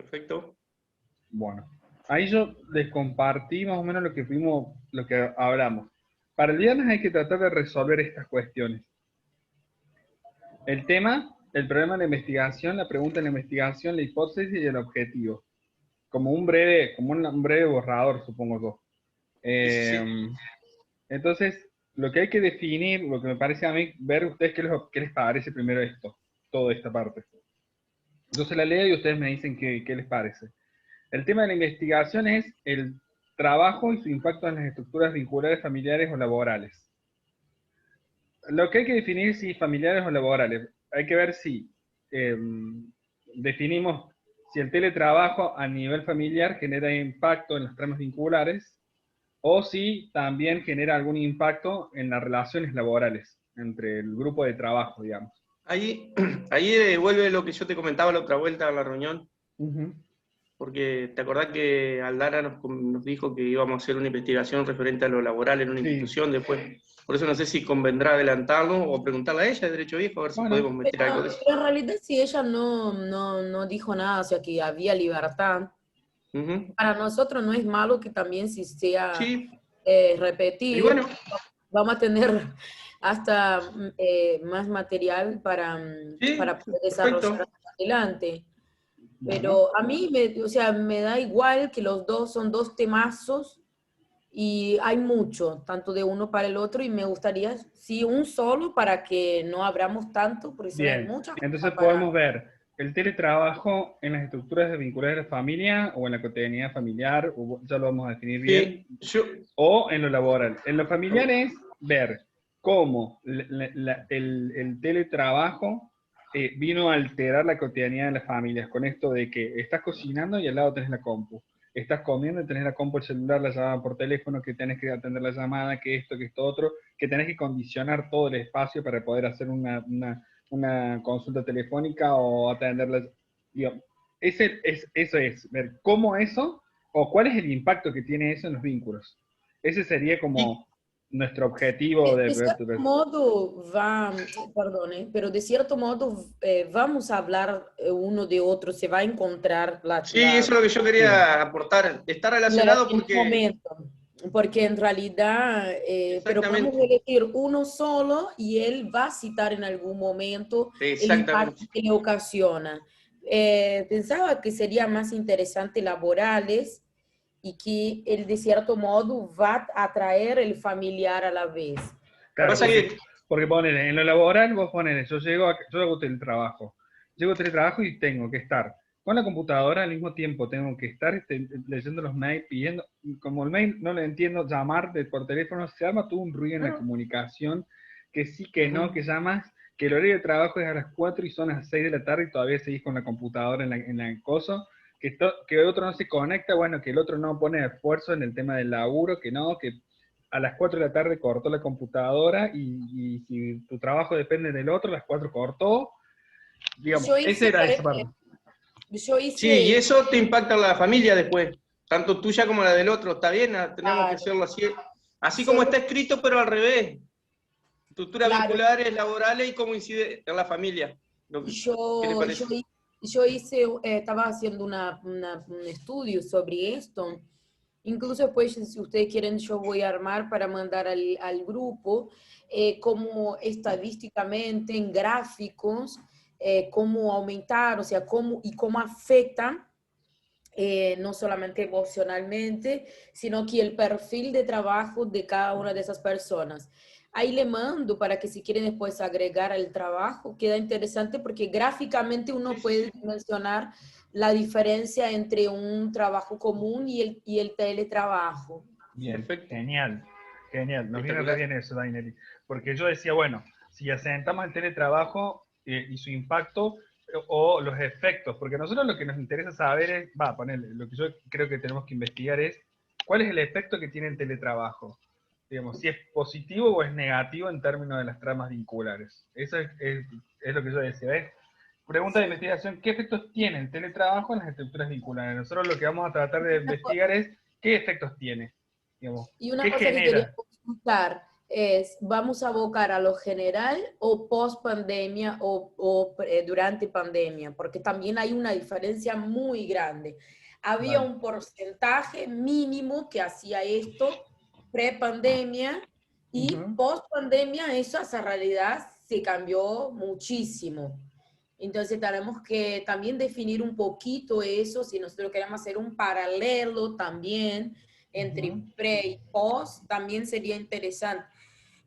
Perfecto. Bueno, ahí yo les compartí más o menos lo que fuimos, lo que hablamos. Para el viernes hay que tratar de resolver estas cuestiones. El tema, el problema de la investigación, la pregunta de la investigación, la hipótesis y el objetivo. Como un breve borrador, supongo yo. Sí, sí, sí. Entonces, lo que hay que definir, lo que me parece a mí, ver ustedes qué les parece primero esto, toda esta parte. Yo se la leo y ustedes me dicen qué les parece. El tema de la investigación es el trabajo y su impacto en las estructuras vinculares, familiares o laborales. Lo que hay que definir es si familiares o laborales. Hay que ver si definimos si el teletrabajo a nivel familiar genera impacto en las tramas vinculares o si también genera algún impacto en las relaciones laborales entre el grupo de trabajo, digamos. Ahí, ahí vuelve lo que yo te comentaba la otra vuelta a la reunión, porque te acordás que Aldara nos dijo que íbamos a hacer una investigación referente a lo laboral en una institución después. Por eso no sé si convendrá adelantarlo o preguntarle a ella de Derecho Viejo a ver si podemos meter algo de eso. Pero en realidad si ella no dijo nada, o sea que había libertad, para nosotros no es malo que también si sea repetido, y bueno, vamos a tener hasta más material para poder desarrollar más adelante. Pero a mí, o sea, me da igual que los dos son dos temazos y hay mucho, tanto de uno para el otro, y me gustaría, sí, un solo para que no abramos tanto, porque si no hay Bien, mucha entonces cosa para... podemos ver el teletrabajo en las estructuras vinculares de la familia o en la cotidianidad familiar, ya lo vamos a definir bien, o en lo laboral. En lo familiar es ver cómo el teletrabajo vino a alterar la cotidianidad de las familias, con esto de que estás cocinando y al lado tenés la compu, estás comiendo y tenés la compu, el celular, la llamada por teléfono, que tenés que atender la llamada, que esto, que esto otro, que tenés que condicionar todo el espacio para poder hacer una consulta telefónica o atenderla. Digamos, eso es, ver cómo eso, o cuál es el impacto que tiene eso en los vínculos. Ese sería como nuestro objetivo De cierto modo, perdone, pero de cierto modo vamos a hablar uno de otro, se va a encontrar sí, eso es lo que yo quería aportar. Está relacionado en un porque... momento, porque en realidad, pero podemos elegir uno solo y él va a citar en algún momento el impacto que le ocasiona. Pensaba que sería más interesante laborales y que él de cierto modo va a atraer el familiar a la vez. Claro, porque ponele, en lo laboral vos ponele, yo hago teletrabajo. Llego a teletrabajo y tengo que estar con la computadora al mismo tiempo, tengo que estar leyendo los mails, pidiendo, como el mail no lo entiendo, llamar por teléfono, se arma todo un ruido en la comunicación, que sí, que no, que llamas, que el horario de trabajo es a las 4 y son las 6 de la tarde y todavía seguís con la computadora en la coso, que el otro no se conecta, bueno, que el otro no pone esfuerzo en el tema del laburo, que no, que a las 4 de la tarde cortó la computadora y si tu trabajo depende del otro, a las 4 cortó. Digamos, esa era esa parte. Sí, y eso te impacta en la familia después, tanto tuya como la del otro. Está bien, tenemos que hacerlo así. Así como está escrito, pero al revés. Estructuras vinculares, laborales y cómo incide en la familia. ¿Qué le parece? Yo hice, estaba haciendo un estudio sobre esto. Incluso después, si ustedes quieren, yo voy a armar para mandar al grupo como estadísticamente en gráficos, cómo aumentar, o sea, cómo afecta, no solamente emocionalmente, sino que el perfil de trabajo de cada una de esas personas. Ahí le mando para que si quieren después agregar al trabajo, queda interesante porque gráficamente uno puede mencionar la diferencia entre un trabajo común y el teletrabajo. Bien, genial, genial. Nos viene re bien eso, Daineri. Porque yo decía, bueno, si asentamos el teletrabajo y su impacto o los efectos, porque a nosotros lo que nos interesa saber es, lo que yo creo que tenemos que investigar es cuál es el efecto que tiene el teletrabajo. Digamos, si es positivo o es negativo en términos de las tramas vinculares. Eso es lo que yo decía, ¿ves? Pregunta de investigación, ¿qué efectos tiene el teletrabajo en las estructuras vinculares? Nosotros lo que vamos a tratar de investigar es qué efectos tiene. Digamos, y una ¿qué cosa que quería genera? consultar, es, ¿vamos a abocar a lo general o post pandemia o durante pandemia? Porque también hay una diferencia muy grande. Había un porcentaje mínimo que hacía esto pre-pandemia y post-pandemia esa realidad se cambió muchísimo. Entonces tenemos que también definir un poquito eso, si nosotros queremos hacer un paralelo también entre pre y post, también sería interesante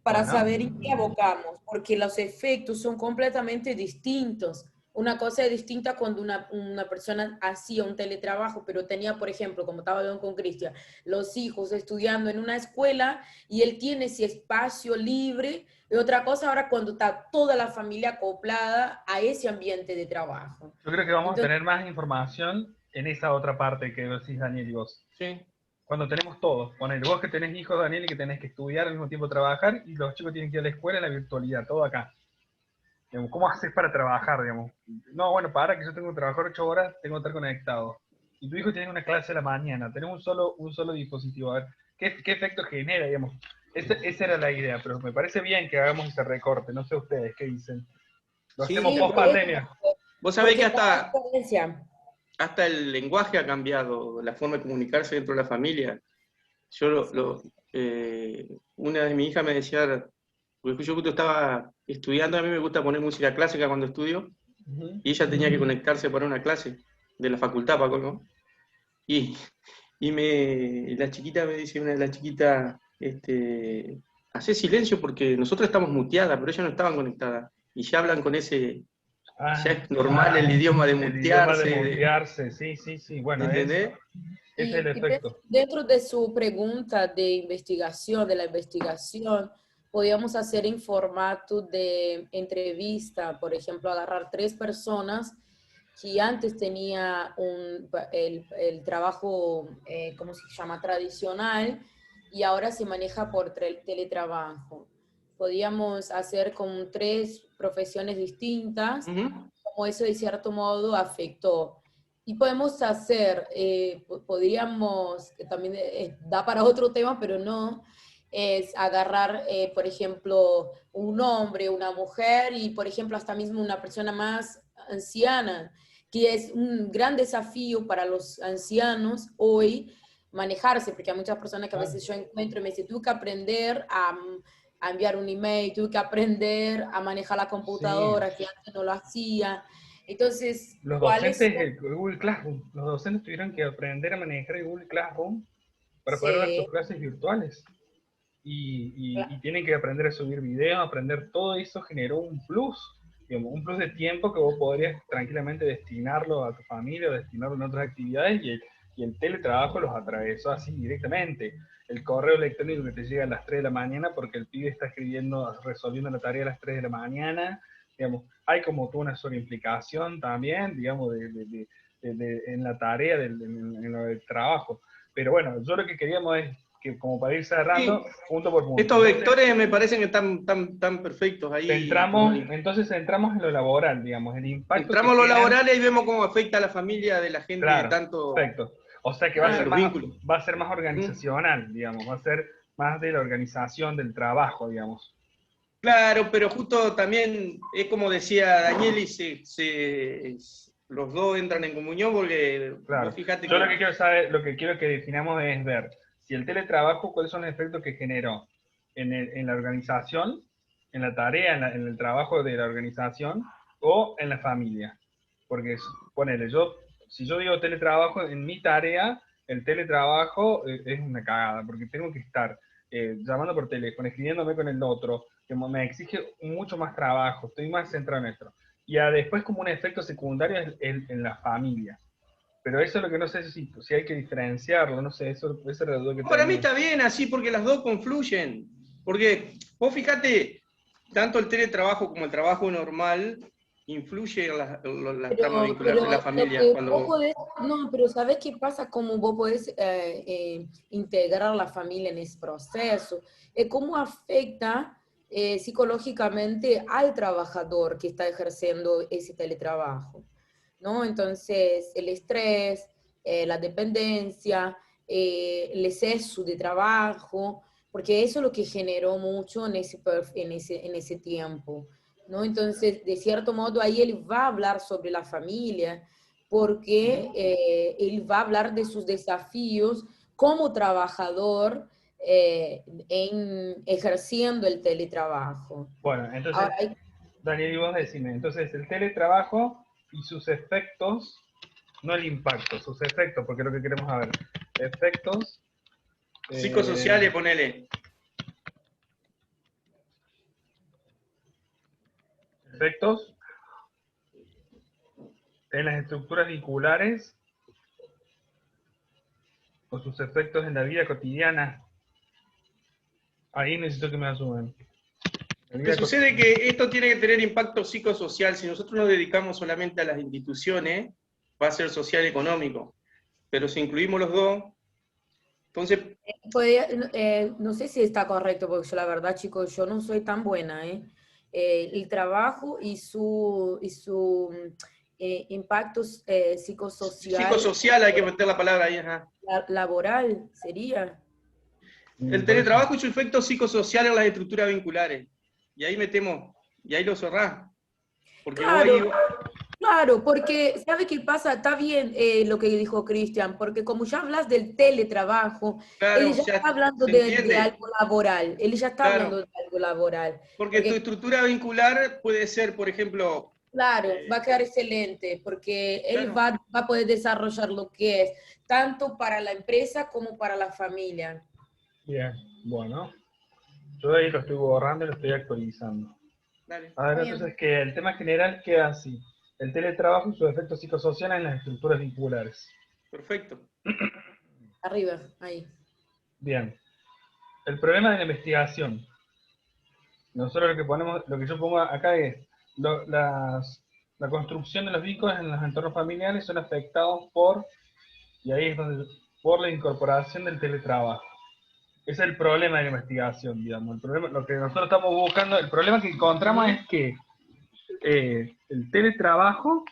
para saber en qué abocamos, porque los efectos son completamente distintos. Una cosa es distinta cuando una persona hacía un teletrabajo, pero tenía, por ejemplo, como estaba hablando con Cristian, los hijos estudiando en una escuela y él tiene ese espacio libre. Y otra cosa ahora cuando está toda la familia acoplada a ese ambiente de trabajo. Yo creo que vamos a tener más información en esa otra parte que decís, Daniel, y vos. Sí. Cuando tenemos todos, ponele, vos que tenés hijos, Daniel, y que tenés que estudiar al mismo tiempo trabajar, y los chicos tienen que ir a la escuela en la virtualidad, todo acá. Digamos, ¿cómo haces para trabajar, digamos? No, bueno, para que yo tengo que trabajar 8 horas, tengo que estar conectado. Y tu hijo tiene una clase a la mañana, tenemos un solo dispositivo. A ver, ¿qué efecto genera, digamos? Esa era la idea, pero me parece bien que hagamos ese recorte. No sé ustedes, ¿qué dicen? Lo hacemos post pandemia. Vos sabés que hasta el lenguaje ha cambiado, la forma de comunicarse dentro de la familia. Una de mis hijas me decía, porque yo justo estaba estudiando, a mí me gusta poner música clásica cuando estudio, y ella tenía que conectarse para una clase de la facultad, Paco, ¿no? Y la chiquita me dice, una de las chiquitas, hace silencio porque nosotros estamos muteadas, pero ellas no estaban conectadas. Y ya hablan con ese, ya es normal el idioma de mutearse. El idioma de mutearse, sí. Bueno, ¿entendés? Ese es el efecto. Dentro de su pregunta de investigación, de la investigación, podríamos hacer en formato de entrevista, por ejemplo, agarrar 3 personas que antes tenía el trabajo, ¿cómo se llama?, tradicional, y ahora se maneja por teletrabajo. Podríamos hacer con 3 profesiones distintas, como eso de cierto modo afectó. Y podemos hacer, podríamos, que también da para otro tema, pero no, es agarrar, por ejemplo, un hombre, una mujer y, por ejemplo, hasta mismo una persona más anciana, que es un gran desafío para los ancianos hoy manejarse, porque hay muchas personas que a veces yo encuentro y me dicen, tuve que aprender a enviar un email, tuve que aprender a manejar la computadora, que antes no lo hacía. Entonces, los docentes de Google Classroom, los docentes tuvieron que aprender a manejar el Google Classroom para poder dar sus clases virtuales. Y tienen que aprender a subir video, aprender todo eso generó un plus, digamos, un plus de tiempo que vos podrías tranquilamente destinarlo a tu familia o destinarlo en otras actividades y el teletrabajo los atravesó así directamente. El correo electrónico que te llega a las 3 de la mañana porque el pibe está resolviendo la tarea a las 3 de la mañana, digamos, hay como toda una sobreimplicación también, digamos, en la tarea, en lo del trabajo. Pero bueno, yo lo que queríamos es que como para ir cerrando, punto por punto. Estos vectores me parecen que están perfectos ahí. Entonces entramos en lo laboral, digamos, el impacto. Entramos en lo laboral y vemos cómo afecta a la familia de la gente tanto. Perfecto. O sea que va a ser más organizacional, digamos, va a ser más de la organización del trabajo, digamos. Claro, pero justo también es como decía Daniel, y los dos entran en comunión porque fíjate yo lo que quiero que definamos es ver si el teletrabajo, cuáles son los efectos que generó en la organización, en la tarea, en el trabajo de la organización o en la familia. Porque, ponele, si yo digo teletrabajo, en mi tarea, el teletrabajo es una cagada, porque tengo que estar llamando por teléfono, escribiéndome con el otro, que me exige mucho más trabajo, estoy más centrado en esto. Y después como un efecto secundario en la familia. Pero eso es lo que no sé si hay que diferenciarlo, no sé, esa es la duda que tengo. Para mí está bien así, porque las dos confluyen. Porque vos fíjate, tanto el teletrabajo como el trabajo normal influye en las tramas vinculares de la familia. Pero ¿sabes qué pasa? Cómo vos podés integrar la familia en ese proceso. ¿Cómo afecta psicológicamente al trabajador que está ejerciendo ese teletrabajo? ¿No? Entonces, el estrés, la dependencia, el exceso de trabajo, porque eso es lo que generó mucho en ese tiempo, ¿no? Entonces, de cierto modo, ahí él va a hablar sobre la familia, porque él va a hablar de sus desafíos como trabajador ejerciendo el teletrabajo. Bueno, entonces, Ahora, Daniel, y vos decime, entonces el teletrabajo y sus efectos, no el impacto, sus efectos, porque es lo que queremos saber. Efectos psicosociales, ponele. Efectos en las estructuras vinculares o sus efectos en la vida cotidiana. Ahí necesito que me asuman. Lo que sucede es que esto tiene que tener impacto psicosocial. Si nosotros nos dedicamos solamente a las instituciones, va a ser social y económico. Pero si incluimos los dos, entonces... no sé si está correcto, porque yo la verdad, chicos, yo no soy tan buena, el trabajo y su impacto psicosocial. Psicosocial, hay que meter la palabra ahí, ajá. Laboral sería. El teletrabajo y su efecto psicosocial en las estructuras vinculares. Y ahí metemos, y ahí lo cerrás. Porque claro, claro, porque ¿sabe qué pasa? Está bien lo que dijo Cristian, porque como ya hablas del teletrabajo, claro, él ya está hablando de algo laboral, él ya está hablando de algo laboral. Porque tu estructura vincular puede ser, por ejemplo... Claro, va a quedar excelente, porque él va a poder desarrollar lo que es, tanto para la empresa como para la familia. Bien, bueno. Yo ahí lo estoy borrando y lo estoy actualizando. Dale. A ver, entonces que el tema general queda así. El teletrabajo y sus efectos psicosociales en las estructuras vinculares. Perfecto. Arriba, ahí. Bien. El problema de la investigación. Nosotros lo que yo pongo acá es la construcción de los vínculos en los entornos familiares son afectados por, y ahí es donde, por la incorporación del teletrabajo. Ese es el problema de la investigación, digamos. El problema, lo que nosotros estamos buscando, el problema que encontramos es que el teletrabajo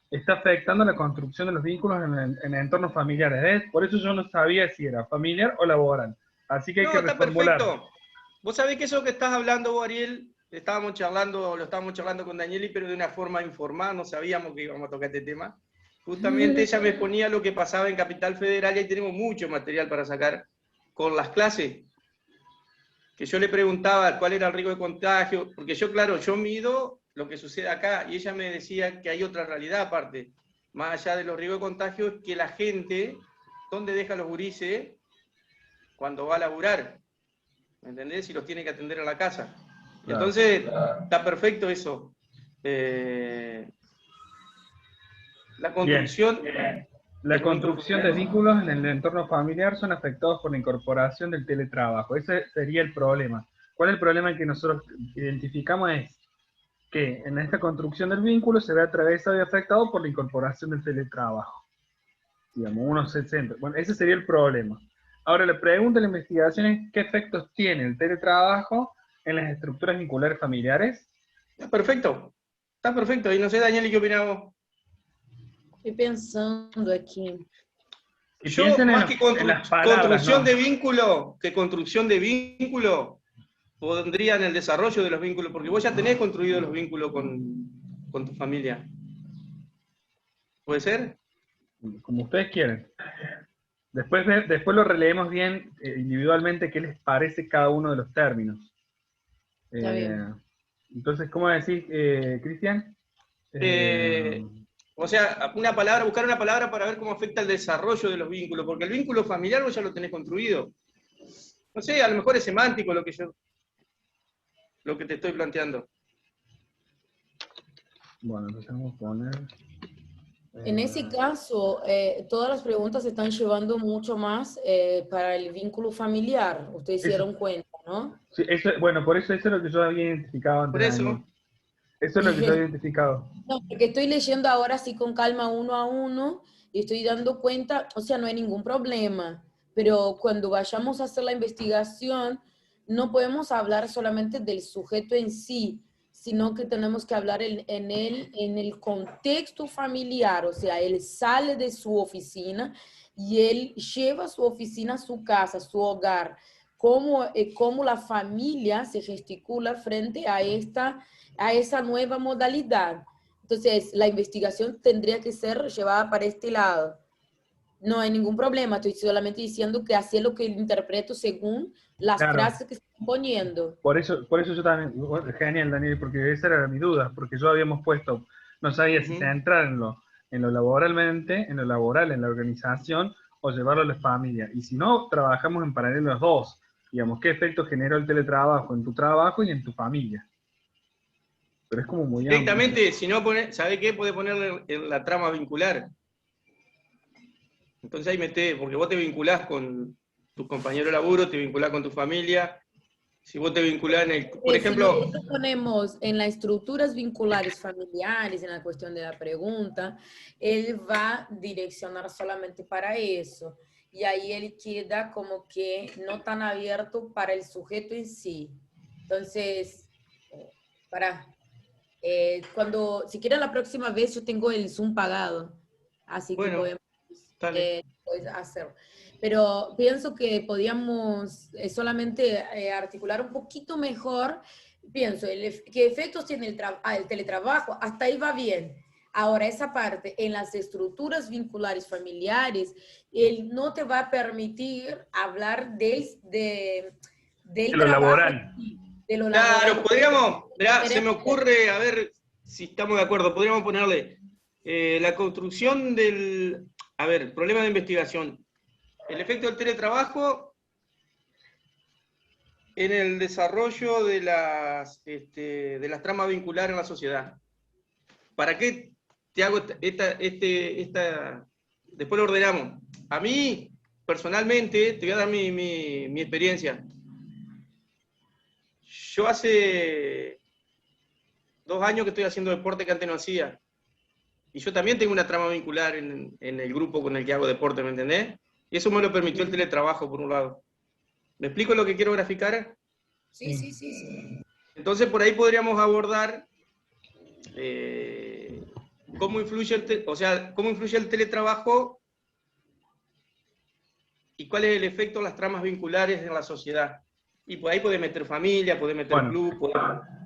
está afectando la construcción de los vínculos en entornos familiares. ¿Ves? Por eso yo no sabía si era familiar o laboral. Así que hay que reformular. Está perfecto. Vos sabés que eso que estás hablando vos, Ariel, lo estábamos charlando con Danieli, pero de una forma informal, no sabíamos que íbamos a tocar este tema. Justamente ella me exponía lo que pasaba en Capital Federal y ahí tenemos mucho material para sacar con las clases. Que yo le preguntaba cuál era el riesgo de contagio, porque yo, claro, yo mido lo que sucede acá y ella me decía que hay otra realidad aparte, más allá de los riesgos de contagio, es que la gente, ¿dónde deja los gurises cuando va a laburar? ¿Me entendés? Si los tiene que atender a la casa. Claro. Entonces, está perfecto eso. La construcción... Bien. La construcción de vínculos en el entorno familiar son afectados por la incorporación del teletrabajo. Ese sería el problema. ¿Cuál es el problema que nosotros identificamos? Es que en esta construcción del vínculo se ve atravesado y afectado por la incorporación del teletrabajo. Digamos, uno se centra. Bueno, ese sería el problema. Ahora, la pregunta de la investigación es ¿qué efectos tiene el teletrabajo en las estructuras vinculares familiares? Está perfecto. Está perfecto. Y no sé, Daniel, ¿qué opinamos? Estoy pensando aquí. Yo, más que construcción de vínculo, pondría en el desarrollo de los vínculos, porque vos ya tenés construido los vínculos con tu familia. ¿Puede ser? Como ustedes quieren. Después lo releemos bien individualmente qué les parece cada uno de los términos. Está bien. Entonces, ¿cómo decís, Cristian? O sea, buscar una palabra para ver cómo afecta el desarrollo de los vínculos, porque el vínculo familiar vos ya lo tenés construido. No sé, a lo mejor es semántico lo que te estoy planteando. Bueno, entonces vamos a poner... En ese caso, todas las preguntas se están llevando mucho más para el vínculo familiar. Ustedes se dieron cuenta, ¿no? Sí, bueno, por eso eso es lo que yo había identificado antes. Por eso. Eso es lo que yo había identificado. No, porque estoy leyendo ahora así con calma uno a uno y estoy dando cuenta, o sea, no hay ningún problema, pero cuando vayamos a hacer la investigación, no podemos hablar solamente del sujeto en sí, sino que tenemos que hablar en el contexto familiar, o sea, él sale de su oficina y él lleva su oficina a su casa, a su hogar. cómo la familia se gesticula frente a esa nueva modalidad. Entonces, la investigación tendría que ser llevada para este lado. No hay ningún problema, estoy solamente diciendo que así es lo que interpreto según las frases que están poniendo. Por eso yo también, genial Daniel, porque esa era mi duda, porque yo habíamos puesto, no sabía si entrar en lo laboralmente, en lo laboral, en la organización, o llevarlo a la familia. Y si no, trabajamos en paralelo los dos. Digamos, ¿qué efecto generó el teletrabajo en tu trabajo y en tu familia? Pero es como muy directamente, amplio. Si no, ¿sabe qué? Puede ponerle en la trama vincular. Entonces ahí metés, porque vos te vinculás con tus compañeros de laburo, te vinculás con tu familia. Si vos te vinculás en el, por ejemplo... Si nosotros ponemos en las estructuras vinculares familiares, en la cuestión de la pregunta, él va a direccionar solamente para eso. Y ahí él queda como que no tan abierto para el sujeto en sí. Entonces, si quieren la próxima vez yo tengo el Zoom pagado. Así que podemos hacerlo. Pero pienso que podíamos solamente articular un poquito mejor. Pienso, ¿qué efectos tiene el teletrabajo? Hasta ahí va bien. Ahora, esa parte, en las estructuras vinculares familiares, él no te va a permitir hablar del lo laboral. De lo laboral. Claro, podríamos, se me ocurre, a ver si estamos de acuerdo, podríamos ponerle la construcción del, problema de investigación. El efecto del teletrabajo en el desarrollo de las tramas vinculares en la sociedad. ¿Para qué te hago esta? Después lo ordenamos. A mí, personalmente, te voy a dar mi experiencia. Yo hace 2 años que estoy haciendo deporte que antes no hacía. Y yo también tengo una trama vincular en el grupo con el que hago deporte, ¿me entendés? Y eso me lo permitió el teletrabajo, por un lado. ¿Me explico lo que quiero graficar? Sí. Entonces, por ahí podríamos abordar cómo influye el teletrabajo y cuál es el efecto de las tramas vinculares en la sociedad. Y por ahí podés meter familia, podés meter club.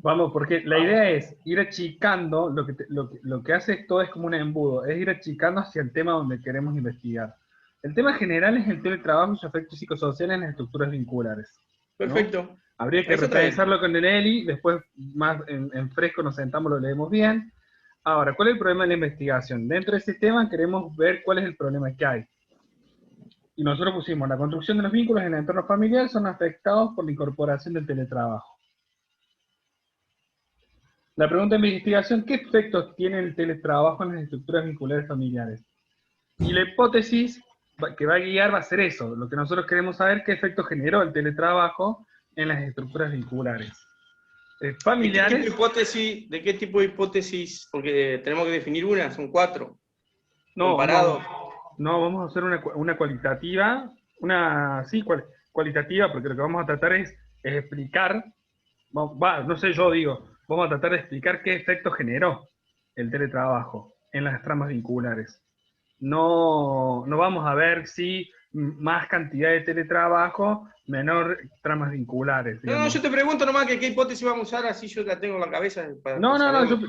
Vamos, porque la idea es ir achicando, lo que hace esto es como un embudo, es ir achicando hacia el tema donde queremos investigar. El tema general es el teletrabajo y sus efectos psicosociales en las estructuras vinculares, ¿no? Perfecto. Habría que repensarlo con Nelly, después más en fresco nos sentamos, lo leemos bien. Ahora, ¿cuál es el problema de la investigación? Dentro de ese tema queremos ver cuál es el problema que hay. Y nosotros pusimos, la construcción de los vínculos en el entorno familiar son afectados por la incorporación del teletrabajo. La pregunta de investigación, ¿qué efectos tiene el teletrabajo en las estructuras vinculares familiares? Y la hipótesis que va a guiar va a ser eso, lo que nosotros queremos saber, qué efecto generó el teletrabajo en las estructuras vinculares. Familiares. ¿De qué tipo de hipótesis? Porque tenemos que definir una, son 4. No, comparado. No, vamos a hacer una cualitativa, cualitativa, porque lo que vamos a tratar es explicar, no sé, yo digo, vamos a tratar de explicar qué efecto generó el teletrabajo en las tramas vinculares. No vamos a ver si más cantidad de teletrabajo, menor tramas vinculares. Digamos. No, yo te pregunto nomás que qué hipótesis vamos a usar, así yo la tengo en la cabeza. No,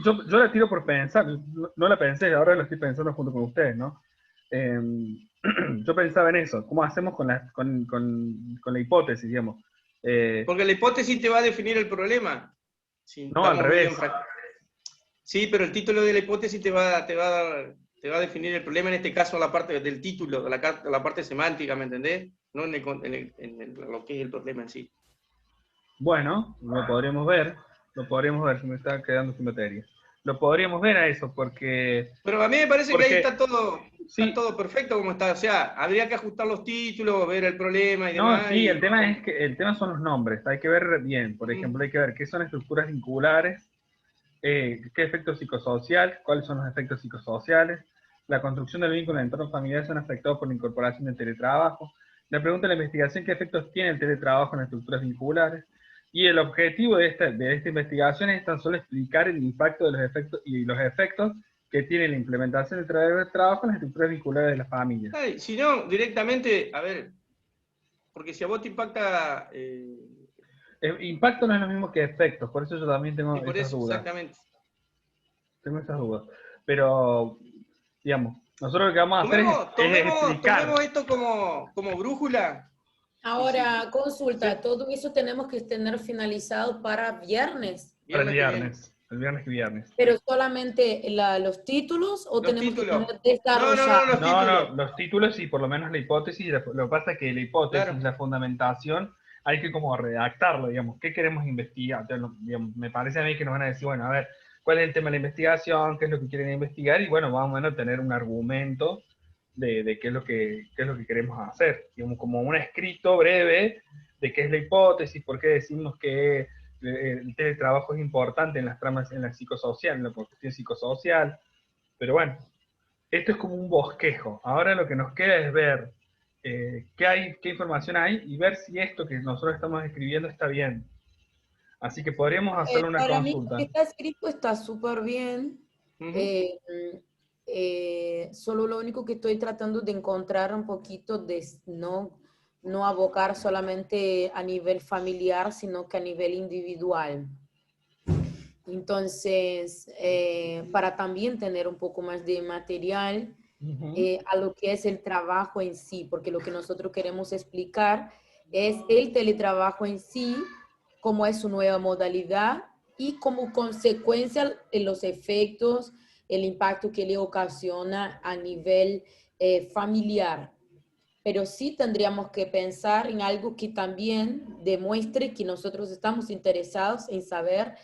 yo la tiro por pensar, no la pensé, ahora la estoy pensando junto con ustedes, ¿no? Yo pensaba en eso, ¿cómo hacemos con la hipótesis, digamos? Porque la hipótesis te va a definir el problema. Si no, al revés. Sí, pero el título de la hipótesis te va a definir el problema, en este caso la parte del título, la parte semántica, ¿me entendés? No en lo que es el problema en sí. Bueno, lo podríamos ver, se me está quedando sin batería. Lo podríamos ver a eso, porque... Pero a mí me parece que ahí está todo perfecto como está, o sea, habría que ajustar los títulos, ver el problema y demás. No, sí, el tema son los nombres, hay que ver bien, por ejemplo, hay que ver qué son estructuras vinculares, qué efecto psicosocial, cuáles son los efectos psicosociales, la construcción del vínculo en entornos familiares son afectados por la incorporación del teletrabajo, la pregunta de la investigación, qué efectos tiene el teletrabajo en las estructuras vinculares, y el objetivo de esta investigación es tan solo explicar el impacto de los efectos que tiene la implementación del trabajo en las estructuras vinculares de las familias. Si no, directamente, a ver, porque si a vos te impacta... impacto no es lo mismo que efectos, por eso yo también tengo esas dudas. Exactamente. Tengo esas dudas. Pero, digamos, nosotros lo que vamos a hacer es explicar. Tomemos esto como brújula. Ahora, consulta, todo eso tenemos que tener finalizado para viernes. Para el viernes que viernes. ¿Pero solamente los títulos o los tenemos títulos. que tener desarrollado? No, los títulos y por lo menos la hipótesis. Lo que pasa es que la hipótesis, claro, la fundamentación, hay que como redactarlo, digamos, ¿qué queremos investigar? Digamos, me parece a mí que nos van a decir, bueno, a ver, ¿cuál es el tema de la investigación? ¿Qué es lo que quieren investigar? Y bueno, vamos a tener un argumento de qué es lo que queremos hacer. Digamos, como un escrito breve de qué es la hipótesis, por qué decimos que el teletrabajo es importante en las tramas, en la psicosocial, en la cuestión psicosocial. Pero bueno, esto es como un bosquejo. Ahora lo que nos queda es ver qué información hay y ver si esto que nosotros estamos escribiendo está bien. Así que podríamos hacer una para consulta. Mí, lo que está escrito está súper bien. Solo lo único que estoy tratando de encontrar un poquito de no abocar solamente a nivel familiar, sino que a nivel individual. Entonces, para también tener un poco más de material a lo que es el trabajo en sí, porque lo que nosotros queremos explicar es el teletrabajo en sí, cómo es su nueva modalidad y como consecuencia los efectos, el impacto que le ocasiona a nivel familiar. Pero sí tendríamos que pensar en algo que también demuestre que nosotros estamos interesados en saber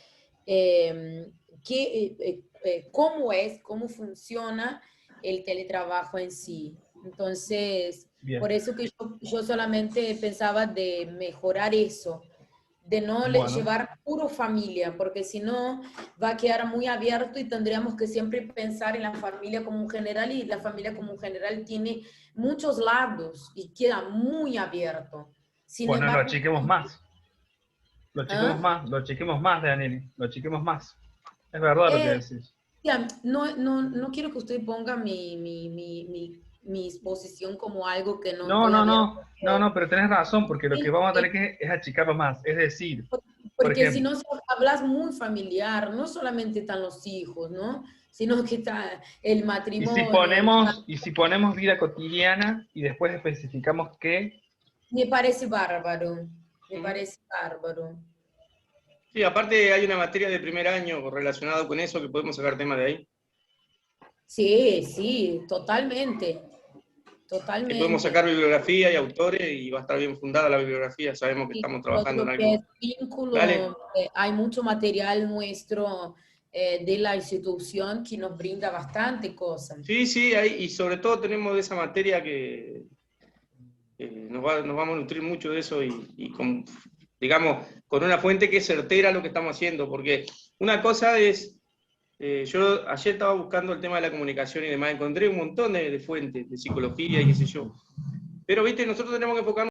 cómo funciona el teletrabajo en sí. Entonces, bien, por eso que yo solamente pensaba de mejorar eso, de no llevar puro familia, porque si no va a quedar muy abierto y tendríamos que siempre pensar en la familia como un general, y la familia como un general tiene muchos lados y queda muy abierto. Sin embargo, lo achiquemos más. Lo achiquemos más, Danieli, lo achiquemos más. Es verdad lo que decís. No quiero que usted ponga mi exposición como algo que no... No, pero tenés razón, porque lo que vamos a tener que es achicarlo más, es decir... Porque si no hablas muy familiar, no solamente están los hijos, ¿no? Sino que está el matrimonio. Y si ponemos vida cotidiana y después especificamos qué... Me parece bárbaro, me parece bárbaro. Sí, aparte hay una materia de primer año relacionada con eso que podemos sacar tema de ahí. Sí, totalmente. Totalmente. Y podemos sacar bibliografía y autores y va a estar bien fundada la bibliografía, sabemos que estamos trabajando en algo. Vínculo, hay mucho material nuestro de la institución que nos brinda bastante cosas. Sí, y sobre todo tenemos esa materia que nos vamos a nutrir mucho de eso y con, digamos, con una fuente que es certera lo que estamos haciendo, porque una cosa es... yo ayer estaba buscando el tema de la comunicación y demás, encontré un montón de fuentes de psicología y qué sé yo. Pero, viste, nosotros tenemos que enfocarnos